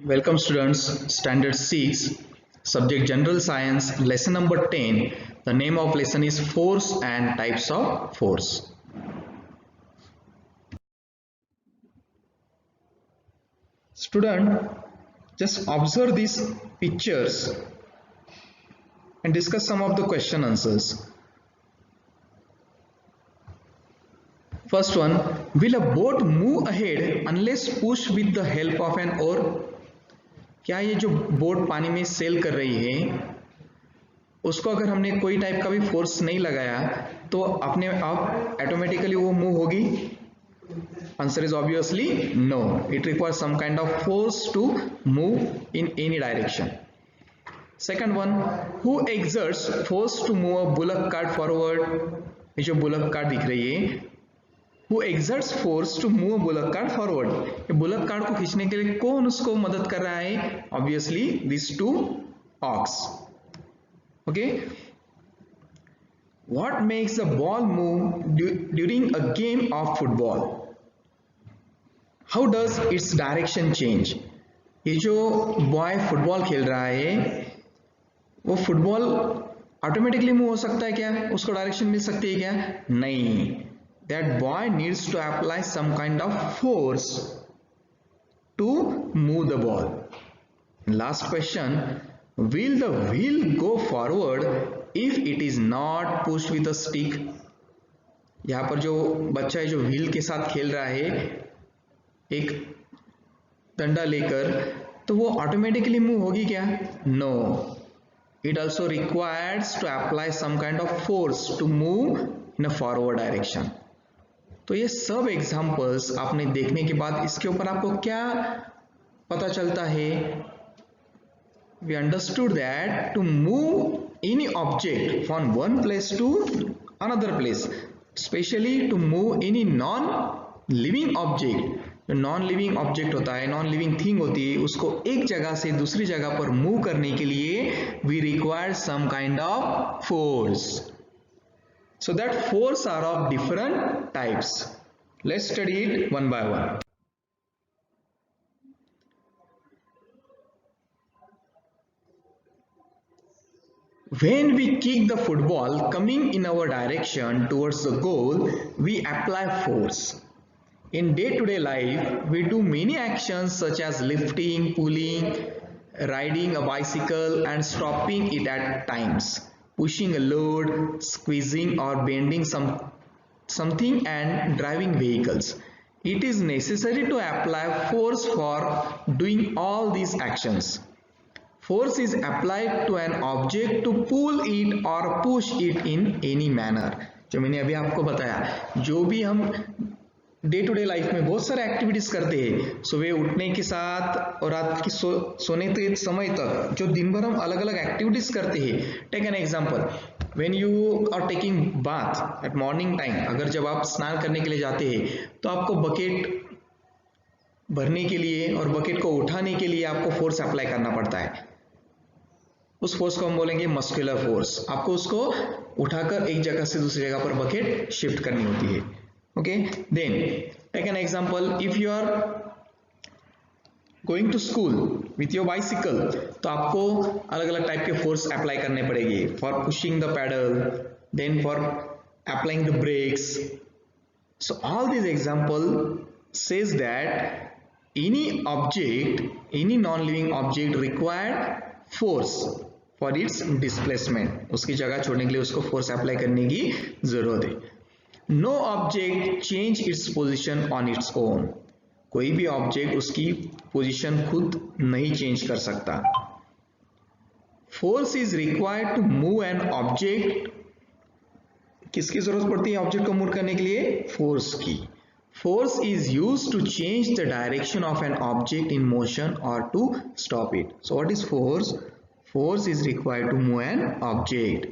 Welcome students, standard 6, subject general science, lesson number 10. The name of lesson is force and types of force. Student, just observe these pictures and discuss some of the question answers. First one, will a boat move ahead unless pushed with the help of an oar? क्या ये जो boat पानी में cell कर रही है उसको अगर हमने कोई टाइप का भी फोर्स नहीं लगाया तो अपने आप ऑटोमेटिकली वो मूव होगी? Answer is obviously no. It requires some kind of force to move in any direction. Second one, who exerts force to move a bullock cart forward? ये जो बुलक कार्ट दिख रही है, who exerts force to move a bullock cart forward, ये bullock cart को खींचने के लिए कौन उसको मदद कर रहा है? Obviously this two ox. Okay, what makes the ball move during a game of football? How does its direction change? ये जो बॉय फुटबॉल खेल रहा है वो फुटबॉल ऑटोमेटिकली मूव हो सकता है क्या? उसको डायरेक्शन मिल सकती है क्या? नहीं. That boy needs to apply some kind of force to move the ball. Last question, will the wheel go forward if it is not pushed with a stick? यहाँ पर जो बच्चा है जो व्हील के साथ खेल रहा है एक डंडा लेकर, तो वो ऑटोमेटिकली मूव होगी क्या? No. It also requires to apply some kind of force to move in a forward direction. तो ये सब एग्जांपल्स आपने देखने के बाद इसके ऊपर आपको क्या पता चलता है? We understood that to move any object from one place to another place, especially to move any non-living object, जो non-living object होता है, non-living thing होती है, उसको एक जगह से दूसरी जगह पर मूव करने के लिए we require some kind of force. So that force are of different types. Let's study it one by one. When we kick the football coming in our direction towards the goal, we apply force. In day-to-day life, we do many actions such as lifting, pulling, riding a bicycle and stopping it at times, pushing a load, squeezing or bending something and driving vehicles. It is necessary to apply force for doing all these actions. Force is applied to an object to pull it or push it in any manner. जो मैंने अभी आपको बताया, जो भी हम day to day life में बहुत सारे एक्टिविटीज करते हैं, सुबह उठने के साथ और रात की सोने के समय तक जो दिन भर हम अलग अलग एक्टिविटीज करते हैं. Take an example, when you are taking bath at morning time, अगर जब आप स्नान करने के लिए जाते हैं तो आपको बकेट भरने के लिए और बकेट को उठाने के लिए आपको फोर्स अप्लाई करना पड़ता है. उस फोर्स को हम बोलेंगे मस्कुलर फोर्स. आपको उसको उठाकर एक जगह से दूसरी जगह पर बकेट शिफ्ट करनी होती है. Okay, then take an example, if you are going to school with your bicycle, तो आपको अलग अलग टाइप के फोर्स अप्लाई करने पड़ेंगे. For pushing the pedal, then for applying the brakes. So all this example says that any object, any non living object required force for its displacement. उसकी जगह छोड़ने के लिए उसको फोर्स अप्लाई करने की जरूरत है. No object change its position on its own. कोई भी ऑब्जेक्ट उसकी पोजीशन खुद नहीं चेंज कर सकता. Force is required to move an object. किसकी जरूरत पड़ती है ऑब्जेक्ट को मूव करने के लिए? फोर्स की. Force is used to change the direction of an object in motion or to stop it. So what is force? Force is required to move an object.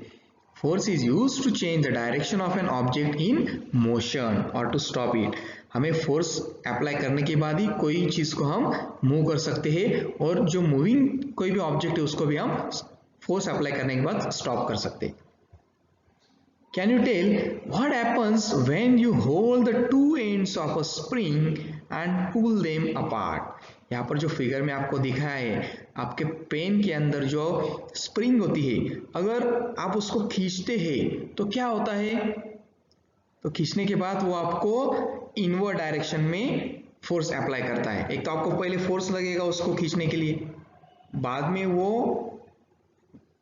Force is used to change the direction of an object in motion or to stop it. हमें force apply करने के बाद ही कोई चीज को हम move कर सकते हैं और जो मूविंग कोई भी ऑब्जेक्ट है उसको भी हम फोर्स अप्लाई करने के बाद स्टॉप कर सकते हैं. Can you tell what happens when you hold the two ends of a spring and pull them apart? यहाँ पर जो फिगर में आपको दिखाया है, आपके पेन के अंदर जो स्प्रिंग होती है, अगर आप उसको खींचते हैं तो क्या होता है, तो खींचने के बाद वो आपको इनवर्ड डायरेक्शन में फोर्स अप्लाई करता है। एक तो आपको पहले फोर्स लगेगा उसको खींचने के लिए, बाद में वो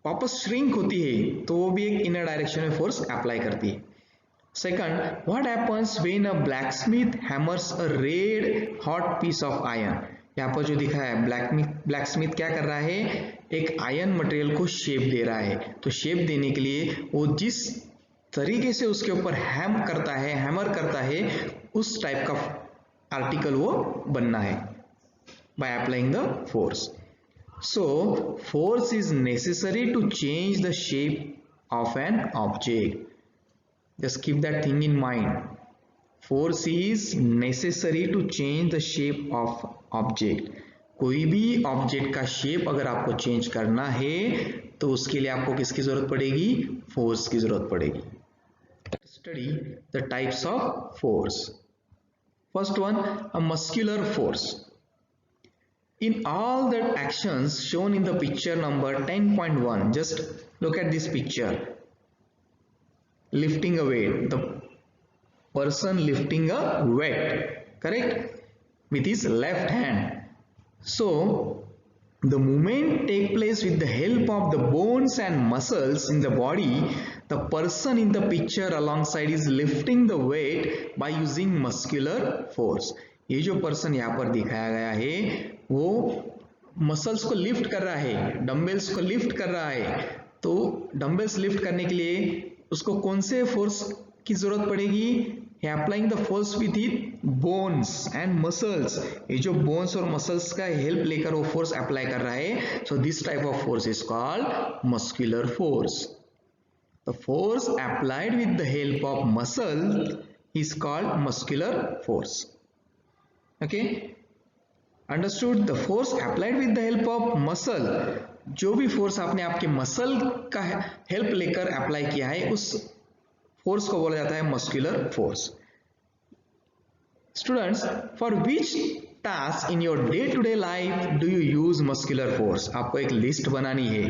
वापस श्रिंक होती है तो वो भी एक इनर डायरेक्शन में फोर्स अप्लाई करती है। Second, what happens when a blacksmith hammers a red hot piece of iron. यहाँ पर जो दिखा है, ब्लैकस्मिथ क्या कर रहा है, एक आयरन मटेरियल को शेप दे रहा है। तो शेप देने के लिए वो जिस तरीके से उसके ऊपर हैमर करता है, उस टाइप का आर्टिकल वो बनना है by applying the force. So, force is necessary to change the shape of an object. Just keep that thing in mind. Force is necessary to change the shape of object. कोई भी object का shape अगर आपको change करना है तो उसके लिए आपको किसकी जरूरत पड़ेगी, फोर्स की जरूरत पड़ेगी। Study the types of force. First one, a muscular force. In all the actions shown in the picture number 10.1, just look at this picture. Lifting a weight, the person lifting a weight, correct, with his left hand. So the movement take place with the help of the bones and muscles in the body. The person in the picture alongside is lifting the weight by using muscular force. ये जो person यहाँ पर दिखाया गया है वो muscles को lift कर रहा है, डंबल्स को लिफ्ट कर रहा है। तो डंबल्स लिफ्ट करने के लिए उसको कौन से फोर्स की जरूरत पड़ेगी, applying the force with it bones and muscles. ये जो बोन्स और मसल्स का हेल्प लेकर वो फोर्स अप्लाई कर रहा है। So this type of force is called muscular force. The force applied with the help of muscle is called muscular force. Okay, understood. The force applied with the help of muscle, जो भी force आपने आपके muscle का help लेकर apply किया है उस force को बोला जाता है muscular force. Students, for which task in your day to day life do you use muscular force. आपको एक लिस्ट बनानी है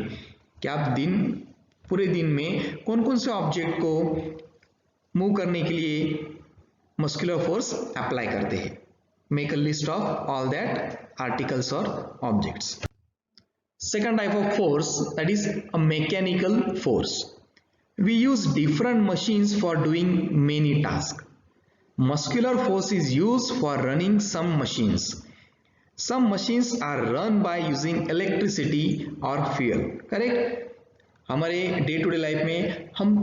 कि आप पूरे दिन में कौन कौन से ऑब्जेक्ट को मूव करने के लिए मस्कुलर फोर्स अप्लाई करते हैं। Make a list of all that articles or objects. Second type of force, that is a mechanical force. We use different machines for doing many tasks. Muscular force is used for running some machines. Some machines are run by using electricity or fuel. Correct? हमारे day to day life में हम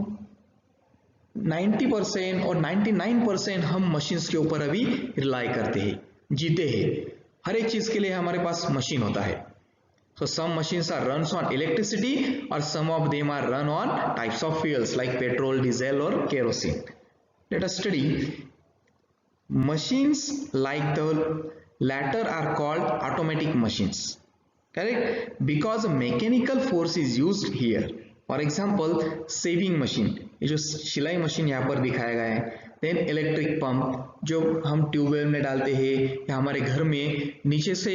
90% और 99% हम machines के ऊपर अभी rely करते हैं, जीते हैं। हर एक चीज के लिए हमारे पास मशीन होता है। So some machines are runs on electricity or some of them are run on types of fuels like petrol, diesel or kerosene. Let us study. Machines like the latter are called automatic machines. Correct? Because a mechanical force is used here. For example, sewing machine, ये जो सिलाई machine यहाँ पर दिखाया गया है। Then electric pump जो हम ट्यूबवेल में डालते हैं या हमारे घर में नीचे से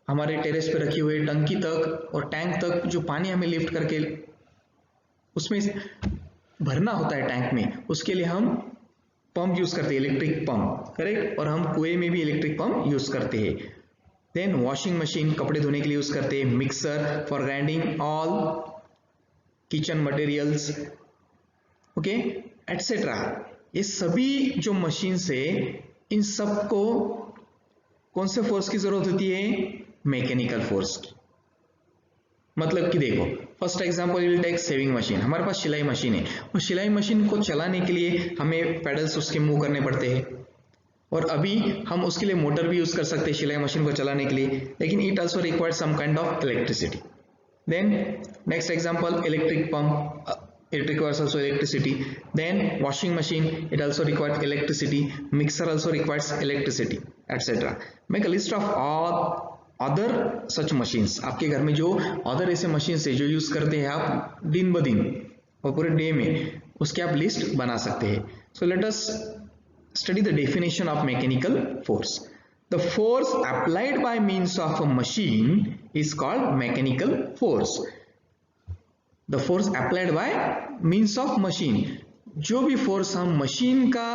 हमारे टेरेस पे रखी हुई टंकी तक और टैंक तक जो पानी हमें लिफ्ट करके उसमें भरना होता है टैंक में, उसके लिए हम पंप यूज करते हैं, इलेक्ट्रिक पंप। करेक्ट? और हम कुएं में भी इलेक्ट्रिक पंप यूज करते हैं। देन वॉशिंग मशीन कपड़े धोने के लिए यूज करते हैं। Mixer for grinding all kitchen materials, okay, etcetera. ये सभी जो मशीन से इन सबको कौन से फोर्स की जरूरत होती है, मैकेनिकल फोर्स की। मतलब कि देखो, first example will take sewing machine. हमारे पास सिलाई मशीन है और सिलाई मशीन को चलाने के लिए हमें पेडल्स उसके मूव करने पड़ते हैं और अभी हम उसके लिए मोटर भी यूज कर सकते हैं सिलाई मशीन को चलाने के लिए, लेकिन it also requires some kind of electricity. Then next example, electric pump, it requires also electricity. Then washing machine, it also requires electricity. Mixer also requires electricity, etc. Make a list of all other such machines. आपके घर में जो other ऐसे machines है जो use करते हैं आप दिन ब दिन और पूरे डे में, उसके आप लिस्ट बना सकते हैं। So let us study the definition of mechanical force. The force applied by means of a machine is called mechanical force. The force applied by means of machine, जो भी फोर्स हम machine का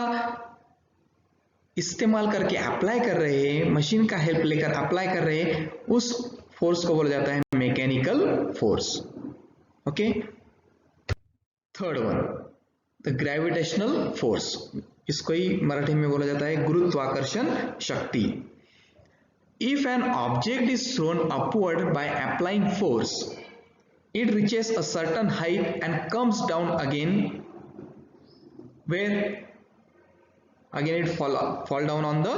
इस्तेमाल करके apply कर रहे हैं, machine का हेल्प लेकर अप्लाई कर रहे हैं, उस फोर्स को बोला जाता है mechanical force. Okay. Third one, the gravitational force. इसको ही मराठी में बोला जाता है गुरुत्वाकर्षण शक्ति. If an object is thrown upward by applying force, it reaches a certain height and comes down again, where again it fall down on the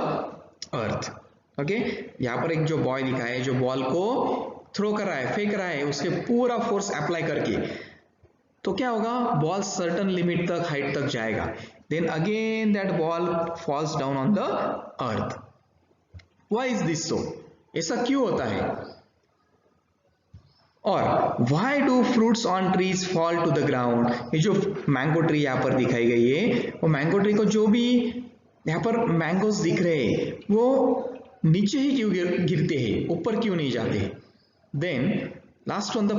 earth. Okay, यहाँ पर एक जो बॉय दिखा है, जो बॉल को थ्रो कर रहा है, फेंक रहा है, उसके पूरा फोर्स अप्लाई करके, तो क्या होगा, बॉल सर्टन लिमिट तक, हाइट तक जाएगा. Then again that ball falls down on the earth. Why is this so? ऐसा क्यों होता है? और why do fruits on trees fall to the ground? ये जो मैंगो ट्री यहाँ पर दिखाई गई है, वो मैंगो ट्री को जो भी यहाँ पर मैंगोस दिख रहे हैं, वो नीचे ही क्यों गिरते हैं, ऊपर क्यों नहीं जाते? Then last one, the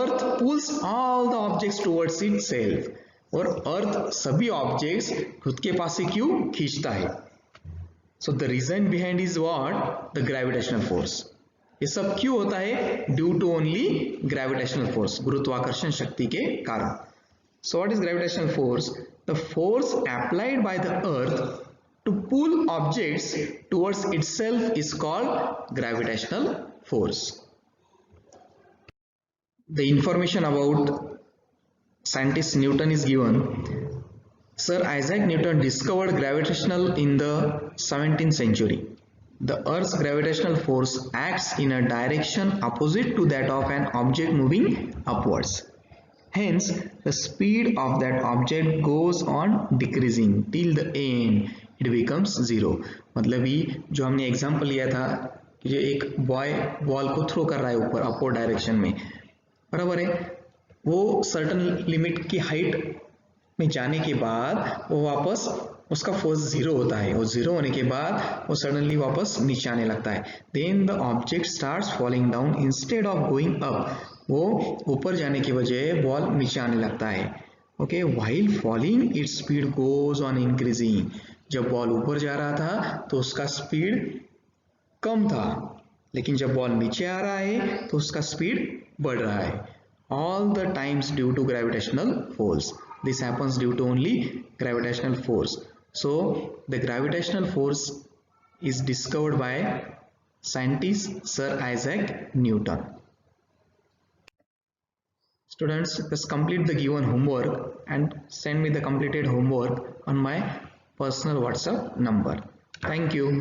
earth pulls all the objects towards itself. और अर्थ सभी ऑब्जेक्ट्स खुद के पास से क्यों खींचता है? So the reason behind is what? The gravitational force. ये सब क्यों होता है? Due to only gravitational force, गुरुत्वाकर्षण शक्ति के कारण. So what is gravitational force? The force applied by the earth to pull objects towards itself is called gravitational force. The information about scientist Newton is given. Sir Isaac Newton discovered gravitational in the 17th century. The Earth's gravitational force acts in a direction opposite to that of an object moving upwards. Hence, the speed of that object goes on decreasing till the end it becomes zero. मतलब ये जो हमने example लिया था कि एक boy ball को throw कर रहा है ऊपर अपवर्ड डायरेक्शन में, बराबर है, वो सर्टन लिमिट की हाइट में जाने के बाद वो वापस उसका फोर्स जीरो होता है, और जीरो होने के बाद वो सडनली वापस नीचे आने लगता है. Then the object starts falling down instead of going up. वो ऊपर जाने की बजाय बॉल नीचे आने लगता है. Okay, while falling its speed goes on increasing. जब बॉल ऊपर जा रहा था तो उसका स्पीड कम था, लेकिन जब बॉल नीचे आ रहा है तो उसका स्पीड बढ़ रहा है. All the times due to gravitational force. This happens due to only gravitational force. So the gravitational force is discovered by scientist Sir Isaac Newton. Students, just complete the given homework and send me the completed homework on my personal WhatsApp number. Thank you.